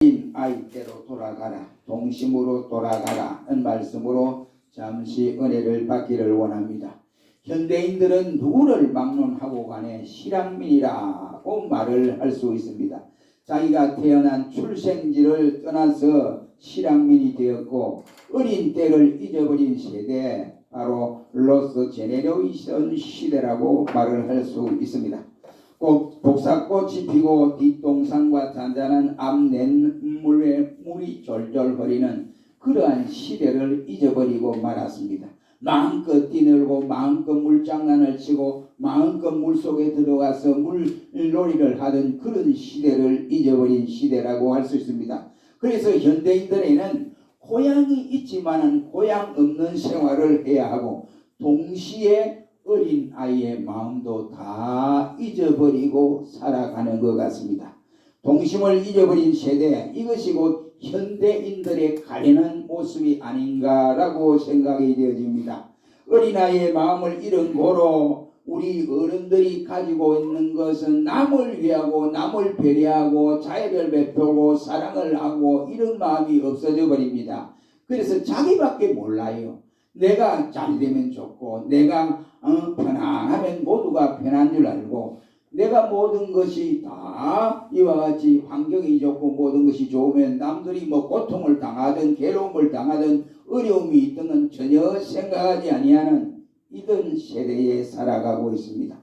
아이때로 돌아가라, 동심으로 돌아가라 는 말씀으로 잠시 은혜를 받기를 원합니다. 현대인들은 누구를 막론하고 간에 실향민이라고 말을 할 수 있습니다. 자기가 태어난 출생지를 떠나서 실향민이 되었고 어린 때를 잊어버린 세대, 바로 로스 제네레이션 시대라고 말을 할 수 있습니다. 꼭 독사꽃이 피고 뒷동산과 잔잔한 앞냇물에 물이 졸졸 흐리는 그러한 시대를 잊어버리고 말았습니다. 마음껏 뛰놀고 마음껏 물장난을 치고 마음껏 물속에 들어가서 물놀이를 하던 그런 시대를 잊어버린 시대라고 할 수 있습니다. 그래서 현대인들에는 고향이 있지만 고향 없는 생활을 해야 하고 동시에 어린 아이의 마음도 다 잊어버리고 살아가는 것 같습니다. 동심을 잊어버린 세대, 이것이 곧 현대인들의 가련한 모습이 아닌가라고 생각이 되어집니다. 어린아이의 마음을 잃은 고로 우리 어른들이 가지고 있는 것은 남을 위하고 남을 배려하고 자애를 베풀고 사랑을 하고 이런 마음이 없어져 버립니다. 그래서 자기밖에 몰라요. 내가 잘 되면 좋고 내가 편안하면 모두가 편한 줄 알고 내가 모든 것이 다 이와 같이 환경이 좋고 모든 것이 좋으면 남들이 뭐 고통을 당하든 괴로움을 당하든 어려움이 있든 전혀 생각하지 아니하는 이런 세대에 살아가고 있습니다.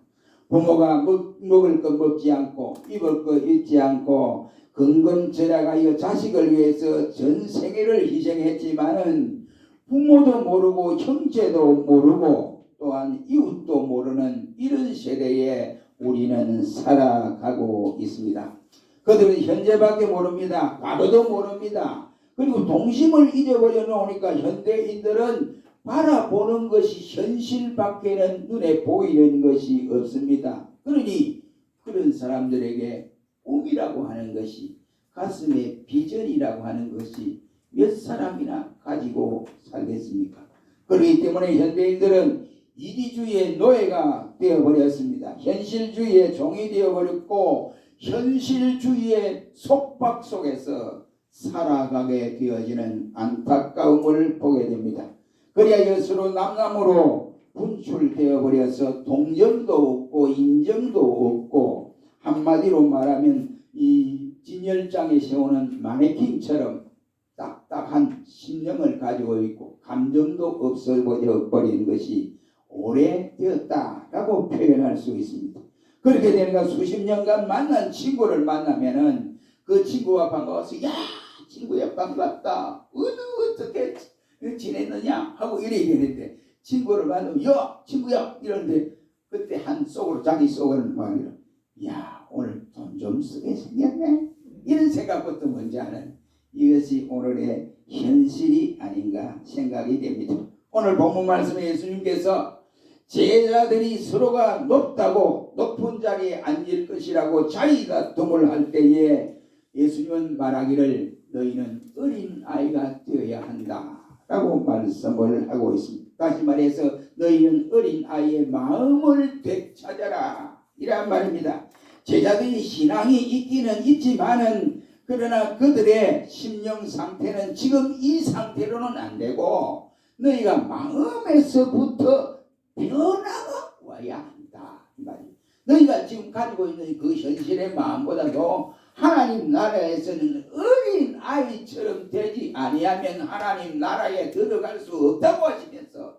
부모가 먹을 것 먹지 않고 입을 것 입지 않고 근검절약하여 자식을 위해서 전 생애를 희생했지만은 부모도 모르고 형제도 모르고 또한 이웃도 모르는 이런 세대에 우리는 살아가고 있습니다. 그들은 현재밖에 모릅니다. 과거도 모릅니다. 그리고 동심을 잊어버려 놓으니까 현대인들은 바라보는 것이 현실밖에는 눈에 보이는 것이 없습니다. 그러니 그런 사람들에게 꿈이라고 하는 것이, 가슴에 비전이라고 하는 것이 몇 사람이나 가지고 살겠습니까? 그렇기 때문에 현대인들은 이기주의의 노예가 되어버렸습니다. 현실주의의 종이 되어버렸고 현실주의의 속박 속에서 살아가게 되어지는 안타까움을 보게 됩니다. 그래야 서로 남남으로 분출되어 버려서 동정도 없고 인정도 없고, 한마디로 말하면 이 진열장에 세우는 마네킹처럼 딱딱한 심령을 가지고 있고 감정도 없어져 버린 것이 오래되었다라고 표현할 수 있습니다. 그렇게 되니까 수십 년간 만난 친구를 만나면은 그 친구가 반가워서 야 친구야 반갑다 어떻게 지냈느냐 하고 이래 되는데, 친구를 만나면 야 친구야 이러는데 그때 한 속으로 자기 속으로는 막 야 오늘 돈 좀 쓰게 생겼네 이런 생각부터 먼저 하는, 이것이 오늘의 현실이 아닌가 생각이 됩니다. 오늘 본문 말씀에 예수님께서 제자들이 서로가 높다고 높은 자리에 앉을 것이라고 자기 다툼을 할 때에 예수님은 말하기를 너희는 어린 아이가 되어야 한다 라고 말씀을 하고 있습니다. 다시 말해서 너희는 어린 아이의 마음을 되찾아라 이란 말입니다. 제자들이 신앙이 있기는 있지만은 그러나 그들의 심령 상태는 지금 이 상태로는 안 되고 너희가 마음에서부터 변화가 와야 한다 이 말입니다. 너희가 지금 가지고 있는 그 현실의 마음보다도 하나님 나라에서는 어린 아이처럼 되지 아니하면 하나님 나라에 들어갈 수 없다고 하시면서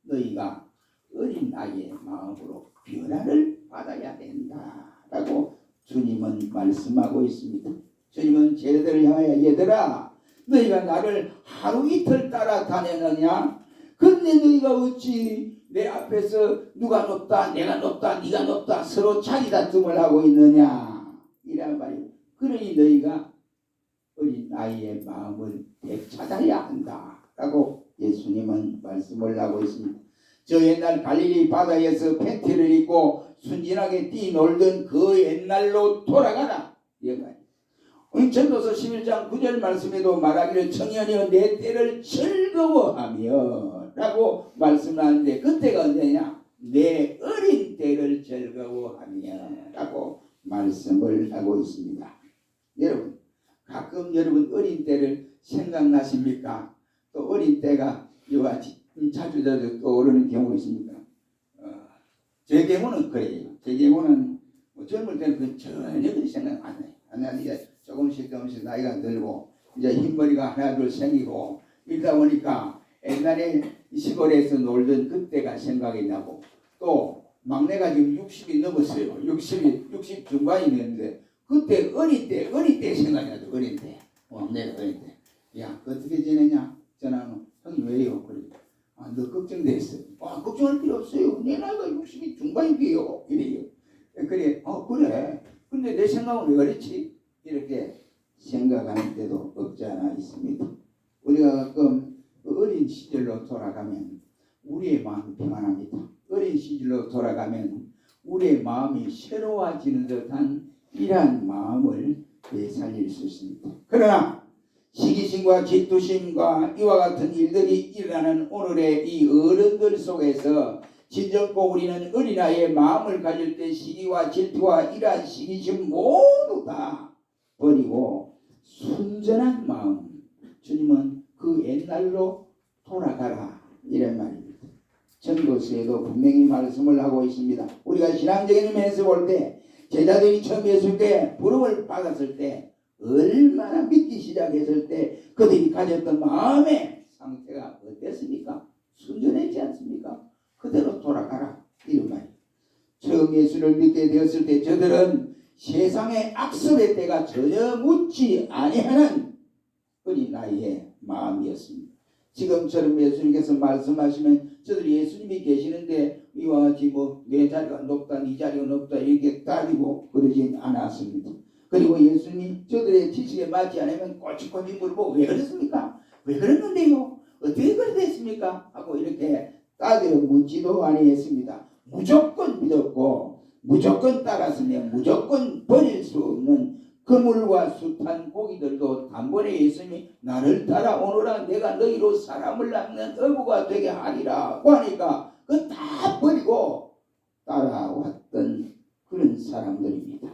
너희가 어린 아이의 마음으로 변화를 받아야 된다라고 주님은 말씀하고 있습니다. 주님은 제자들을 향하여 얘들아 너희가 나를 하루 이틀 따라 다녔느냐? 근데 너희가 어찌 내 앞에서 누가 높다 내가 높다 네가 높다 서로 자기 다툼을 하고 있느냐 이란 말이에요. 그러니 너희가 어린 아이의 마음을 되찾아야 한다라고 예수님은 말씀을 하고 있습니다. 저 옛날 갈릴리 바다에서 팬티를 입고 순진하게 뛰놀던 그 옛날로 돌아가라 전도서 11장 9절 말씀에도 말하기를 청년이여 내 때를 즐거워하며 라고 말씀하는데 그때가 언제냐? 내 어린 때를 즐거워하며 라고 말씀을 하고 있습니다. 여러분 가끔 여러분 어린 때를 생각나십니까? 또 어린 때가 이와 같이 자주 떠오르는 경우가 있습니까? 제 경우는 그래요. 제 경우는 뭐 젊을 때는 그 전혀 그런 생각 안 해요. 안 해요. 이제 조금씩 나이가 들고 이제 흰머리가 하나 둘 생기고 이러다 보니까 옛날에 시골에서 놀던 그때가 생각이 나고 또 막내가 지금 60이 넘었어요. 60 중반이 됐는데 그때 어릴 때 생각이 나죠. 어릴 때. 막내가 어릴 때. 야, 어떻게 지내냐? 전화하면 형님 왜요? 그래. 아, 너 걱정됐어. 아, 걱정할 필요 없어요. 내 나이가 60이 중반이에요. 이래요. 그래. 그래. 근데 내 생각은 왜 그랬지? 이렇게 생각하는 때도 없지 않아 있습니다. 우리가 가끔 어린 시절로 돌아가면 우리의 마음이 평안합니다. 어린 시절로 돌아가면 우리의 마음이 새로워지는 듯한 이러한 마음을 되살릴 수 있습니다. 그러나 시기심과 질투심과 이와 같은 일들이 일어나는 오늘의 이 어른들 속에서 진정고 우리는 어린아이의 마음을 가질 때 시기와 질투와 이러한 시기심 모두 다 버리고 순전한 마음, 주님은 그 옛날로 돌아가라 이런 말입니다. 전도서에도 분명히 말씀을 하고 있습니다. 우리가 신앙적인 면에서 볼 때 제자들이 처음 예수께 부름을 받았을 때 얼마나 믿기 시작했을 때 그들이 가졌던 마음의 상태가 어땠습니까? 순전했지 않습니까? 그대로 돌아가라 이런 말이에요. 처음 예수를 믿게 되었을 때 저들은 세상의 악습의 때가 전혀 묻지 아니하는 어린 나이의 마음이었습니다. 지금처럼 예수님께서 말씀하시면 저들이 예수님이 계시는데 이와 같이 내 자리가 높다 네 자리가 높다 이렇게 따지고 그러진 않았습니다. 그리고 예수님이 저들의 지식에 맞지 않으면 꼬치꼬치 물어보고 왜 그랬습니까? 왜 그랬는데요? 어떻게 그랬습니까? 하고 이렇게 따져 묻지도 아니했습니다. 무조건 믿었고 무조건 따랐으면 무조건 버릴 수 없는 그물과 숱한 고기들도 단번에 예수님이 나를 따라오너라 내가 너희로 사람을 낳는 어부가 되게 하리라 하니까 그 다 버리고 따라왔던 그런 사람들입니다.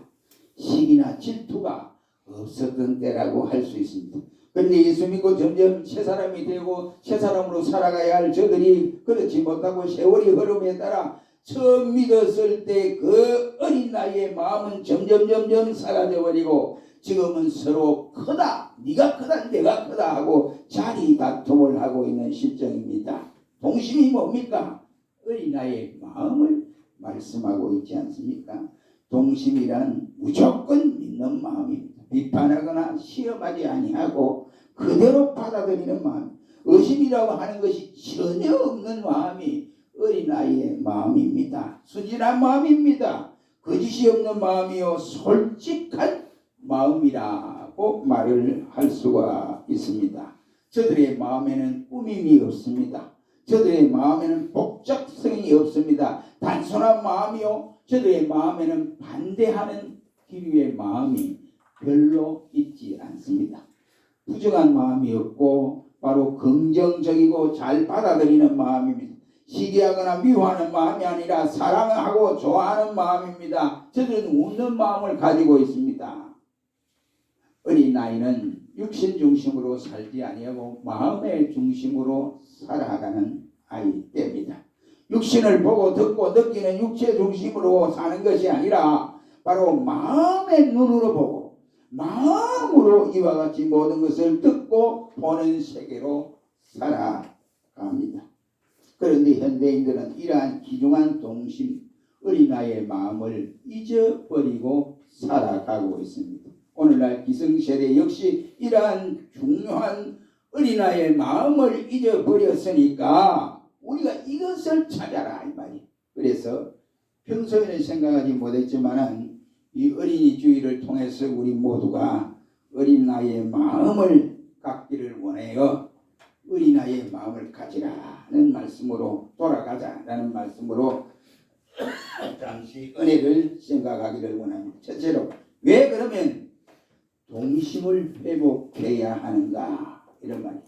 시기나 질투가 없었던 때라고 할 수 있습니다. 그런데 예수 믿고 점점 새 사람이 되고 새 사람으로 살아가야 할 저들이 그렇지 못하고 세월이 흐름에 따라 처음 믿었을 때 그 어린 나이의 마음은 점점 사라져버리고 지금은 서로 크다 네가 크다 내가 크다 하고 자리 다툼을 하고 있는 실정입니다. 동심이 뭡니까? 어린 나이의 마음을 말씀하고 있지 않습니까? 동심이란 무조건 믿는 마음입니다. 비판하거나 시험하지 아니하고 그대로 받아들이는 마음, 의심이라고 하는 것이 전혀 없는 마음이 어린아이의 마음입니다. 순진한 마음입니다. 거짓이 없는 마음이요 솔직한 마음이라고 말을 할 수가 있습니다. 저들의 마음에는 꾸밈이 없습니다. 저들의 마음에는 복잡성이 없습니다. 단순한 마음이요 저들의 마음에는 반대하는 기류의 마음이 별로 있지 않습니다. 부정한 마음이 없고 바로 긍정적이고 잘 받아들이는 마음입니다. 시기하거나 미워하는 마음이 아니라 사랑하고 좋아하는 마음입니다. 저들은 웃는 마음을 가지고 있습니다. 어린 나이는 육신 중심으로 살지 아니하고 마음의 중심으로 살아가는 아이 때입니다. 육신을 보고 듣고 느끼는 육체 중심으로 사는 것이 아니라 바로 마음의 눈으로 보고 마음으로 이와 같이 모든 것을 듣고 보는 세계로 살아갑니다. 그런데 현대인들은 이러한 귀중한 동심, 어린아이의 마음을 잊어버리고 살아가고 있습니다. 오늘날 기성세대 역시 이러한 중요한 어린아이의 마음을 잊어버렸으니까 우리가 이것을 찾아라 이 말이에요. 그래서 평소에는 생각하지 못했지만 이 어린이 주의를 통해서 우리 모두가 어린아이의 마음을 갖기를 원해요. 어린아이의 마음을 가지라는 말씀으로 돌아가자라는 말씀으로 잠시 은혜를 생각하기를 원합니다. 첫째로 왜 그러면 동심을 회복해야 하는가 이런 말이에요.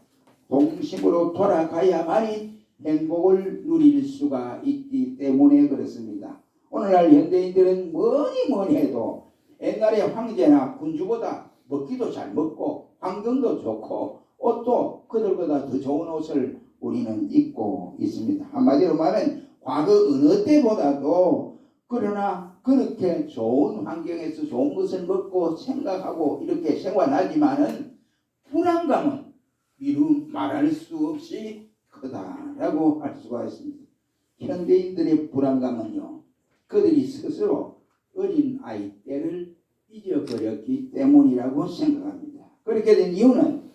동심으로 돌아가야만이 행복을 누릴 수가 있기 때문에 그렇습니다. 오늘날 현대인들은 뭐니 해도 옛날의 황제나 군주보다 먹기도 잘 먹고 환경도 좋고 옷도 그들보다 더 좋은 옷을 우리는 입고 있습니다. 한마디로 말하면 과거 어느 때보다도 그러나 그렇게 좋은 환경에서 좋은 것을 먹고 생각하고 이렇게 생활하지만은 불안감은 이루 말할 수 없이 크다라고 할 수가 있습니다. 현대인들의 불안감은요, 그들이 스스로 어린 아이 때를 잊어버렸기 때문이라고 생각합니다. 그렇게 된 이유는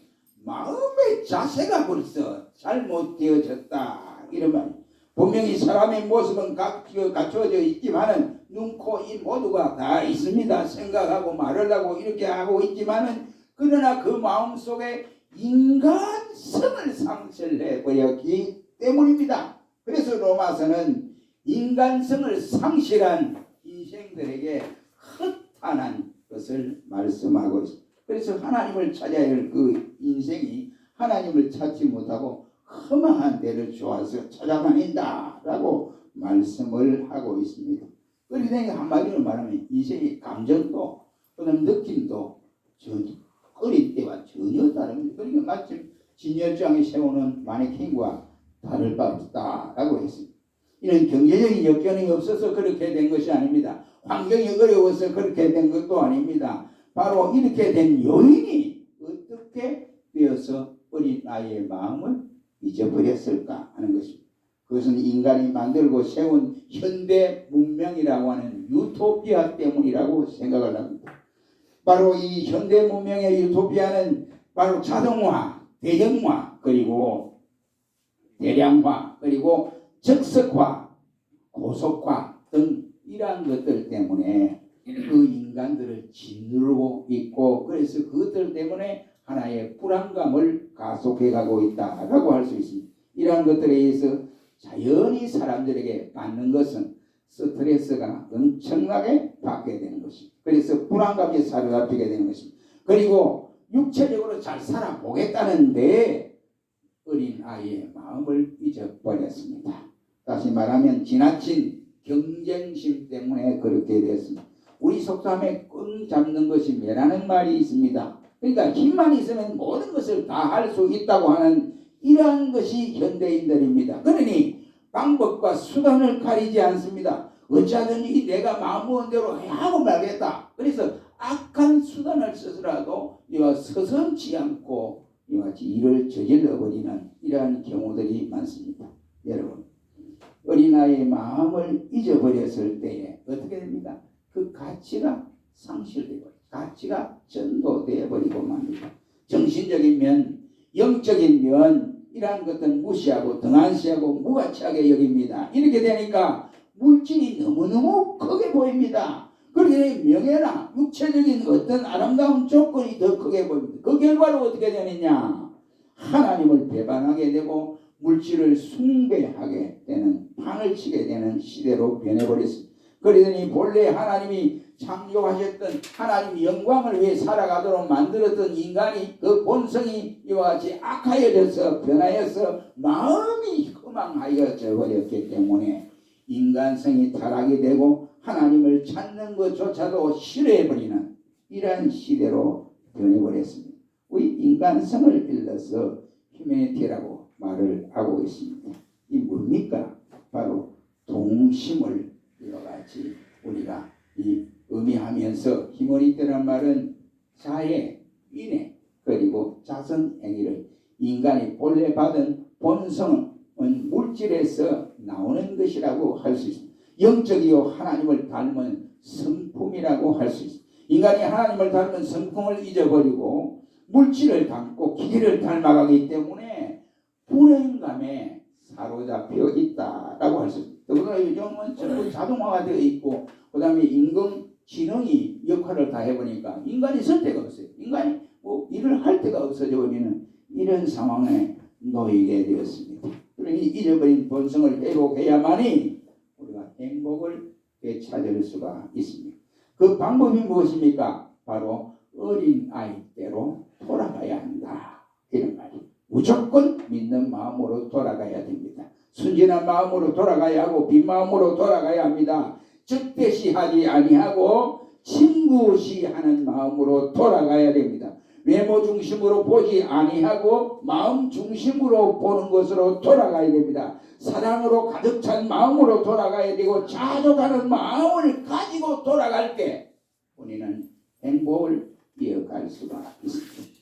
마음의 자세가 벌써 잘못되어졌다 이런 말. 분명히 사람의 모습은 갖춰져 있지만은 눈, 코, 입 모두가 다 있습니다. 생각하고 말을 하고 이렇게 하고 있지만은 그러나 그 마음 속에 인간성을 상실해 버렸기 때문입니다. 그래서 로마서는 인간성을 상실한 인생들에게 허탄한 것을 말씀하고 있습니다. 그래서 하나님을 찾아야 할 그 인생이 하나님을 찾지 못하고 험한 데를 좋아서 찾아다닌다라고 말씀을 하고 있습니다. 그러니 한마디로 말하면 인생의 감정도 그다음 느낌도 어릴 때와 전혀 다릅니다. 그러니까 마침 진열장에 세우는 마네킹과 다를 바 없다라고 했습니다. 이런 경제적인 여건이 없어서 그렇게 된 것이 아닙니다. 환경이 어려워서 그렇게 된 것도 아닙니다. 바로 이렇게 된 요인이 어떻게 되어서 어린 아이의 마음을 잊어버렸을까 하는 것입니다. 그것은 인간이 만들고 세운 현대 문명이라고 하는 유토피아 때문이라고 생각을 합니다. 바로 이 현대 문명의 유토피아는 바로 자동화, 대형화, 그리고 대량화, 그리고 적석화, 고속화 등 이러한 것들 때문에 그 인간들을 짓누르고 있고, 그래서 그것들 때문에 하나의 불안감을 가속해 가고 있다라고 할 수 있습니다. 이러한 것들에 의해서 자연히 사람들에게 받는 것은 스트레스가 엄청나게 받게 되는 것입니다. 그래서 불안감이 사로잡히게 되는 것입니다. 그리고 육체적으로 잘 살아보겠다는데 어린 아이의 마음을 잊어버렸습니다. 다시 말하면 지나친 경쟁심 때문에 그렇게 됐습니다. 우리 속담에 끈 잡는 것이 매라는 말이 있습니다. 그러니까 힘만 있으면 모든 것을 다 할 수 있다고 하는 이러한 것이 현대인들입니다. 그러니 방법과 수단을 가리지 않습니다. 어찌하든지 내가 마음 먹은 대로 하고 말겠다. 그래서 악한 수단을 써서라도 이와 서슴지 않고 이와 같이 일을 저질러 버리는 이러한 경우들이 많습니다. 여러분, 어린아이의 마음을 잊어버렸을 때에 어떻게 됩니까? 그 가치가 상실되고 가치가 전도되어 버리고 맙니다. 정신적인 면, 영적인 면 이러한 것들은 무시하고 등한시하고 무가치하게 여깁니다. 이렇게 되니까 물질이 너무너무 크게 보입니다. 그렇게 명예나 육체적인 어떤 아름다운 조건이 더 크게 보입니다. 그 결과로 어떻게 되느냐? 하나님을 배반하게 되고 물질을 숭배하게 되는, 판을 치게 되는 시대로 변해버렸습니다. 그러더니 본래 하나님이 창조하셨던 하나님 영광을 위해 살아가도록 만들었던 인간이 그 본성이 이와 같이 악하여져서 변하여서 마음이 허망하여져 버렸기 때문에 인간성이 타락이 되고 하나님을 찾는 것조차도 싫어해버리는 이러한 시대로 변해버렸습니다. 우리 인간성을 일러서 휴메니티라고 말을 하고 있습니다. 이 뭡니까? 바로 동심을 이와 같이 우리가 이 의미하면서 휴머니티라는 말은 자애, 인애, 그리고 자선 행위를 인간이 본래 받은 본성은 물질에서 나오는 것이라고 할 수 있습니다. 영적이요 하나님을 닮은 성품이라고 할 수 있습니다. 인간이 하나님을 닮은 성품을 잊어버리고 물질을 닮고 기계를 닮아가기 때문에 불행감에 사로잡혀 있다라고 할 수 있습니다. 더구나 요즘은 전부 자동화가 되어 있고 그 다음에 인공지능이 역할을 다 해보니까 인간이 쓸 데가 없어요. 인간이 뭐 일을 할 데가 없어져 버리는 이런 상황에 놓이게 되었습니다. 그러니 잊어버린 본성을 회복해야만이 우리가 행복을 되찾을 수가 있습니다. 그 방법이 무엇입니까? 바로 어린 아이 때로 돌아가야 한다. 이런 말이에요. 무조건 믿는 마음으로 돌아가야 됩니다. 순진한 마음으로 돌아가야 하고 빈 마음으로 돌아가야 합니다. 적대시하지 아니하고 친구시하는 마음으로 돌아가야 됩니다. 외모 중심으로 보지 아니하고 마음 중심으로 보는 것으로 돌아가야 됩니다. 사랑으로 가득 찬 마음으로 돌아가야 되고 자족하는 마음을 가지고 돌아갈 때 우리는 행복을 이어갈 수가 있습니다.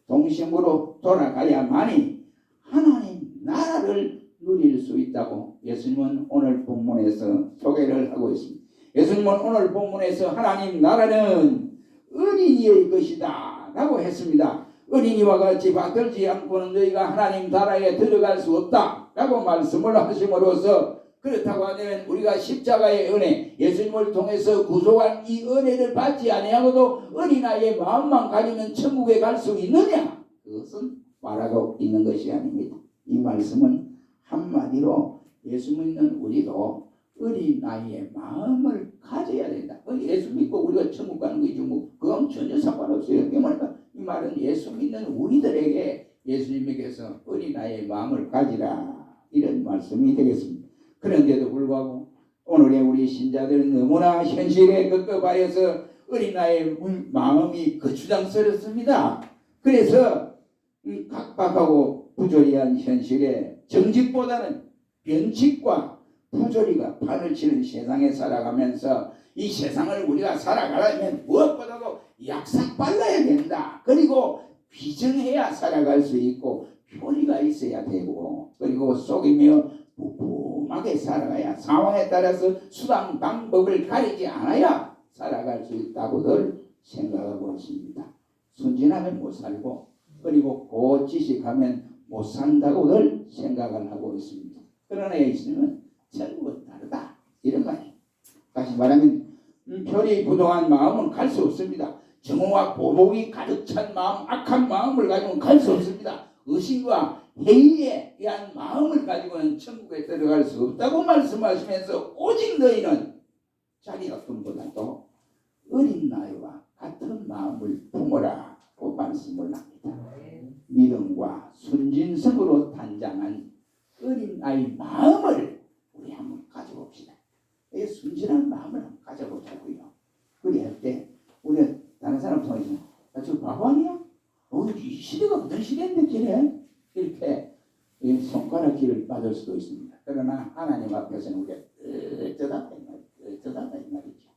동심으로 돌아가야만이 하나님 나라를 누릴 수 있다고 예수님은 오늘 본문에서 소개를 하고 있습니다. 예수님은 오늘 본문에서 하나님 나라는 어린이의 것이다 라고 했습니다. 어린이와 같이 받들지 않고는 너희가 하나님 나라에 들어갈 수 없다 라고 말씀을 하심으로써 그렇다고 하면 우리가 십자가의 은혜, 예수님을 통해서 구속한 이 은혜를 받지 아니하고도 어린아이의 마음만 가지면 천국에 갈 수 있느냐? 그것은 말하고 있는 것이 아닙니다. 이 말씀은 한마디로 예수 믿는 우리도 어린아이의 마음을 가져야 된다. 예수 믿고 우리가 천국 가는 거지 뭐 그건 전혀 상관없어요. 이 말은 예수 믿는 우리들에게 예수님에게서 어린아이의 마음을 가지라 이런 말씀이 되겠습니다. 그런데도 불구하고 오늘의 우리 신자들은 너무나 현실에 급급하여서 어린아이의 마음이 거추장스럽습니다. 그래서 각박하고 부조리한 현실에 정직보다는 변칙과 부조리가 판을 치는 세상에 살아가면서 이 세상을 우리가 살아가려면 무엇보다도 약삭 발라야 된다. 그리고 비정해야 살아갈 수 있고 표리가 있어야 되고 그리고 속이며 부품하게 살아가야 상황에 따라서 수단 방법을 가리지 않아야 살아갈 수 있다고들 생각하고 있습니다. 순진하면 못 살고 그리고 고지식하면 못 산다고들 생각을 하고 있습니다. 그러나 예수님은 천국은 다르다 이런 말이에요. 다시 말하면 표리 부동한 마음은 갈 수 없습니다. 정오와 보복이 가득 찬 마음, 악한 마음을 가지고는 갈 수 없습니다. 의심과 회의에 대한 마음을 가지고는 천국에 들어갈 수 없다고 말씀하시면서 오직 너희는 자기 어떤보다도 어린 나이와 같은 마음을 품어라고 말씀을 합니다. 믿음과 순진성으로 단장한 어린 아이 마음을 우리 한번 가져봅시다. 이 순진한 마음을 한번 가져보자고요. 그래야 때 우리가 다른 사람 통해서 저 바보 아니야? 이 시대가 무슨 시대인데 저래? 이렇게 손가락 길을 받을 수도 있습니다. 그러나 하나님 앞에서는 우리가 어쩌다 이 말이죠.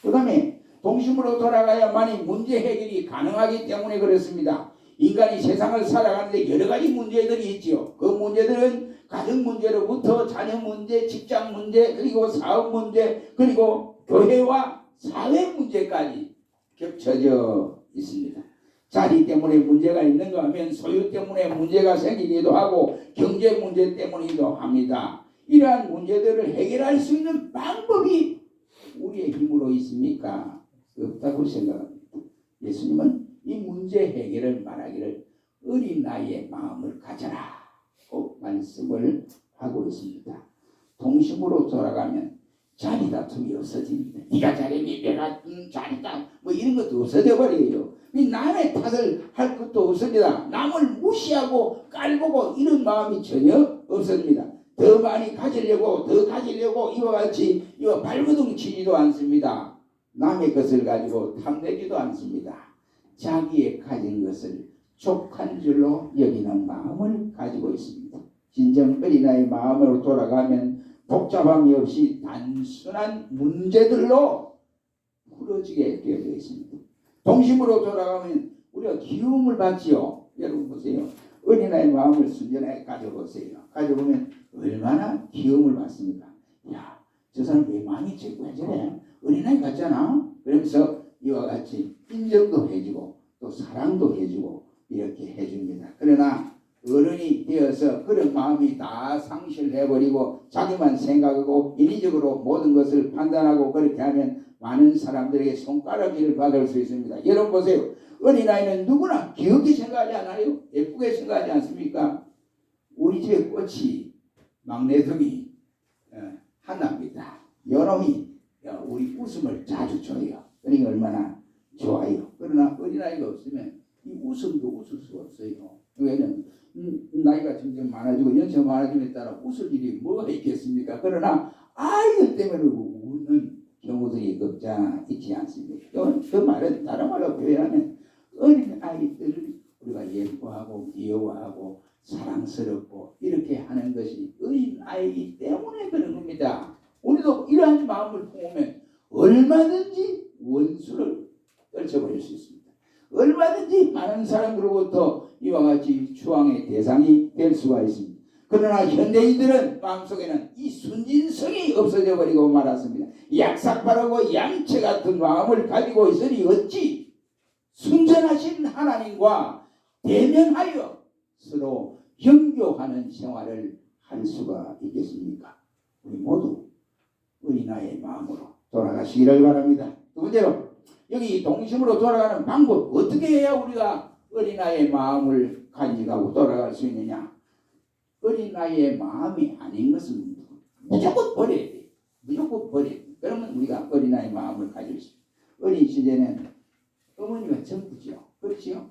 그 다음에 동심으로 돌아가야만이 문제 해결이 가능하기 때문에 그렇습니다. 인간이 세상을 살아가는데 여러 가지 문제들이 있지요. 그 문제들은 가정 문제로부터 자녀 문제, 직장 문제, 그리고 사업 문제, 그리고 교회와 사회 문제까지 겹쳐져 있습니다. 자리 때문에 문제가 있는가 하면 소유 때문에 문제가 생기기도 하고 경제 문제 때문이기도 합니다. 이러한 문제들을 해결할 수 있는 방법이 우리의 힘으로 있습니까? 없다고 생각합니다. 예수님은 이 문제 해결을 말하기를 어린 나이의 마음을 가져라고 말씀을 하고 있습니다. 동심으로 돌아가면 자리 다툼이 없어집니다. 네가 잘했니 내가 잘했다 뭐 이런 것도 없어져 버려요. 남의 탓을 할 것도 없습니다. 남을 무시하고 깔보고 이런 마음이 전혀 없습니다. 더 많이 가지려고 이와 같이 발버둥 치지도 않습니다. 남의 것을 가지고 탐내지도 않습니다. 자기의 가진 것을 족한 줄로 여기는 마음을 가지고 있습니다. 진정 어린아이의 마음으로 돌아가면 복잡함이 없이 단순한 문제들로 풀어지게 되어 있습니다. 동심으로 돌아가면 우리가 기움을 받지요. 여러분 보세요. 어린아이의 마음을 순전하게 가져보세요. 가져보면 얼마나 기움을 받습니까? 야, 저 사람 왜 마음이 왜 저래? 어린아이 같잖아. 그러면서 이와 같이 인정도 해주고 또 사랑도 해주고 이렇게 해줍니다. 그러나 어른이 되어서 그런 마음이 다 상실해버리고 자기만 생각하고 인위적으로 모든 것을 판단하고 그렇게 하면 많은 사람들에게 손가락질을 받을 수 있습니다. 여러분 보세요. 어린아이는 누구나 귀엽게 생각하지 않아요? 예쁘게 생각하지 않습니까? 우리 집에 꽃이 막내둥이 하나입니다. 요놈이 우리 웃음을 자주 줘요. 그러니까 얼마나 좋아요. 그러나 어린아이가 없으면 이 웃음도 웃을 수가 없어요. 왜냐하면 나이가 점점 많아지고 연세가 많아짐에 따라 웃을 일이 뭐가 있겠습니까? 그러나 아이들 때문에 우는 경우들이 없지 있지 않습니까? 그 말은 다른 말로 표현하면 어린 아이들을 우리가 예뻐하고 귀여워하고 사랑스럽고 이렇게 하는 것이 어린 아이이기 때문에 그런 겁니다. 우리도 이러한 마음을 품으면 얼마든지 원수를 떨쳐버릴 수 있습니다. 얼마든지 많은 사람들로부터 이와 같이 추앙의 대상이 될 수가 있습니다. 그러나 현대인들은 마음속에는 이 순진성이 없어져 버리고 말았습니다. 약삭빠르고 양채 같은 마음을 가지고 있으니 어찌 순전하신 하나님과 대면하여 서로 형교하는 생활을 할 수가 있겠습니까? 우리 모두 어린아이의 마음으로 돌아가시기를 바랍니다. 두 번째로 여기 동심으로 돌아가는 방법, 어떻게 해야 우리가 어린아이의 마음을 간직하고 돌아갈 수 있느냐? 어린아이의 마음이 아닌 것은 무조건 버려야 돼. 무조건 버려야 돼. 그러면 우리가 어린아이의 마음을 가질 수 있어요. 어린 시절에는 어머니가 전부지요. 그렇지요?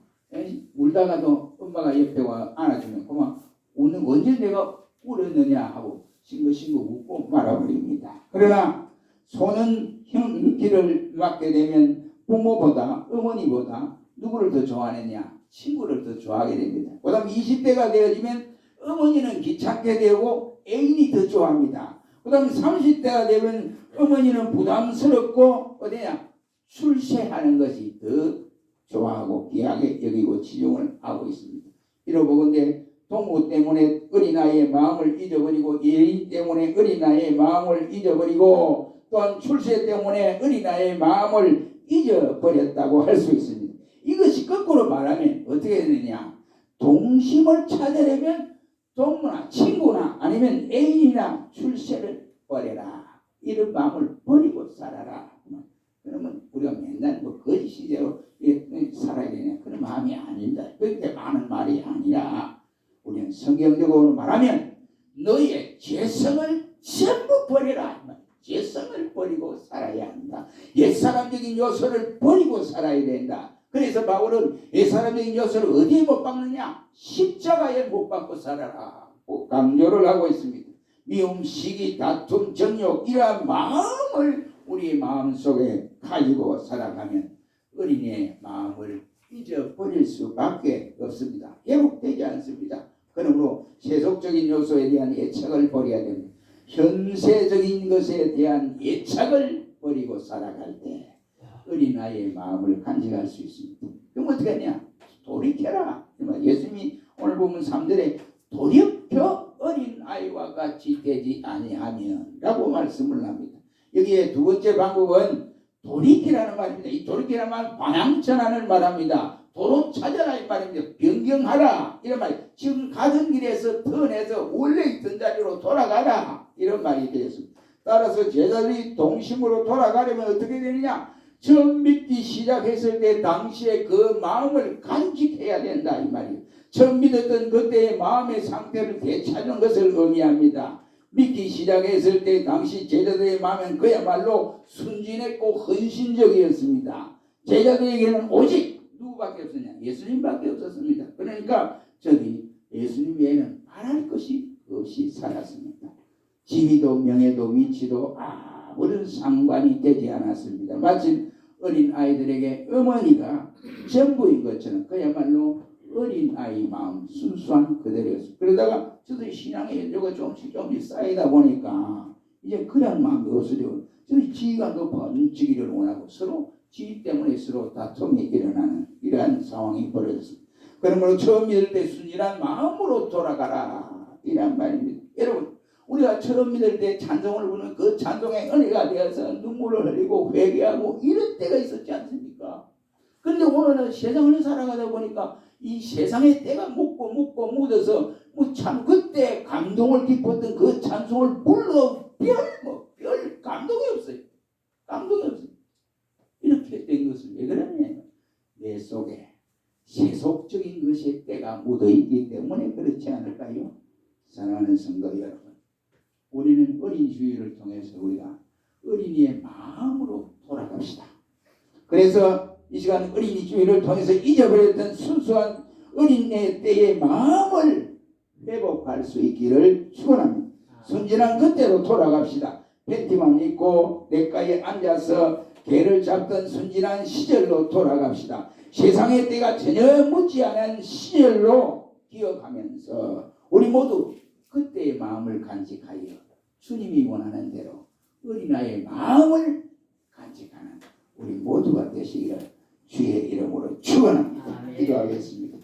울다가도 엄마가 옆에 와 안아주면 그만 오늘 언제 내가 울었느냐 하고 싱긋싱긋 웃고 말아버립니다. 그러나 손은 길을 맞게 되면 부모보다 어머니보다 누구를 더 좋아하느냐? 친구를 더 좋아하게 됩니다. 그 다음 20대가 되어지면 어머니는 귀찮게 되고 애인이 더 좋아합니다. 그 다음 30대가 되면 어머니는 부담스럽고 어디냐? 출세하는 것이 더 좋아하고 귀하게 여기고 치중을 하고 있습니다. 이러보건대 동무 때문에 어린아이의 마음을 잊어버리고 예인 때문에 어린아이의 마음을 잊어버리고 또한 출세 때문에 어린아이의 마음을 잊어버렸다고 할 수 있습니다. 이것이 거꾸로 말하면 어떻게 되느냐? 동심을 찾으려면 동무나 친구나 아니면 애인이나 출세를 버려라. 이런 마음을 버리고 살아라. 그러면 우리가 맨날 거짓 시대로 살아야 되냐? 그런 마음이 아닙니다. 그렇게 많은 말이 아니라 우리는 성경적으로 말하면 너의 죄성을 전부 버려라. 죄성을 버리고 살아야 한다. 옛사람적인 요소를 버리고 살아야 된다. 그래서 바울은 옛사람적인 요소를 어디에 못 박느냐? 십자가에 못 박고 살아라. 강조를 하고 있습니다. 미움, 시기, 다툼, 정욕 이러한 마음을 우리 마음속에 가지고 살아가면 어린이의 마음을 잊어버릴 수밖에 없습니다. 회복되지 않습니다. 그러므로 세속적인 요소에 대한 애착을 버려야 됩니다. 현세적인 것에 대한 애착을 버리고 살아갈 때 어린아이의 마음을 간직할 수 있습니다. 그럼 어떻게 하냐? 돌이켜라. 예수님이 오늘 보면 3절에 돌이켜 어린아이와 같이 되지 아니하면 라고 말씀을 합니다. 여기에 두 번째 방법은 돌이키라는 말입니다. 이 돌이키라는 말은 방향전환을 말합니다. 도로 찾아라 이 말입니다. 변경하라 이런 말. 지금 가던 길에서 턴해서 원래 있던 자리로 돌아가라 이런 말이 되었습니다. 따라서 제자들이 동심으로 돌아가려면 어떻게 되느냐? 처음 믿기 시작했을 때 당시에 그 마음을 간직해야 된다 이 말이에요. 처음 믿었던 그때의 마음의 상태를 되찾는 것을 의미합니다. 믿기 시작했을 때 당시 제자들의 마음은 그야말로 순진했고 헌신적이었습니다. 제자들에게는 오직 누구밖에 없었냐? 예수님밖에 없었습니다. 그러니까 저기 예수님 외에는 바랄 것이 없이 살았습니다. 지위도 명예도 위치도 아무런 상관이 되지 않았습니다. 마침 어린 아이들에게 어머니가 전부인 것처럼 그야말로 어린아이 마음 순수한 그대로였습니다. 그러다가 저도 신앙의 연조가 조금씩 쌓이다 보니까 이제 그런 마음이 없어지고 저도 지위가 더 번지기를 원하고 서로 지위 때문에 서로 다툼이 일어나는 이러한 상황이 벌어졌습니다. 그러므로 처음 믿을 때 순진한 마음으로 돌아가라 이란 말입니다. 여러분 우리가 처음 믿을 때 찬송을 부르는 그 찬송의 은혜가 되어서 눈물을 흘리고 회개하고 이런 때가 있었지 않습니까? 그런데 오늘은 세상을 살아가다 보니까 이 세상의 때가 묻고 묻어서 참 그때 감동을 깊었던 그 찬송을 불러 별 감동이 없어요. 감동이 없어요. 이렇게 된 것은 왜 그러냐? 내 속에 세속적인 것의 때가 묻어있기 때문에 그렇지 않을까요? 사랑하는 성도 여러분, 우리는 어린 주의를 통해서 우리가 어린이의 마음으로 돌아갑시다. 그래서 이 시간 어린이 주의를 통해서 잊어버렸던 순수한 어린이의 때의 마음을 회복할 수 있기를 축원합니다. 순진한 그때로 돌아갑시다. 팬티만 입고 냇가에 앉아서 개를 잡던 순진한 시절로 돌아갑시다. 세상의 때가 전혀 묻지 않은 시절로 기억하면서 우리 모두 그때의 마음을 간직하여 주님이 원하는 대로 어린아이의 마음을 간직하는 우리 모두가 되시기를 주의 이름으로 축원합니다. 기도하겠습니다.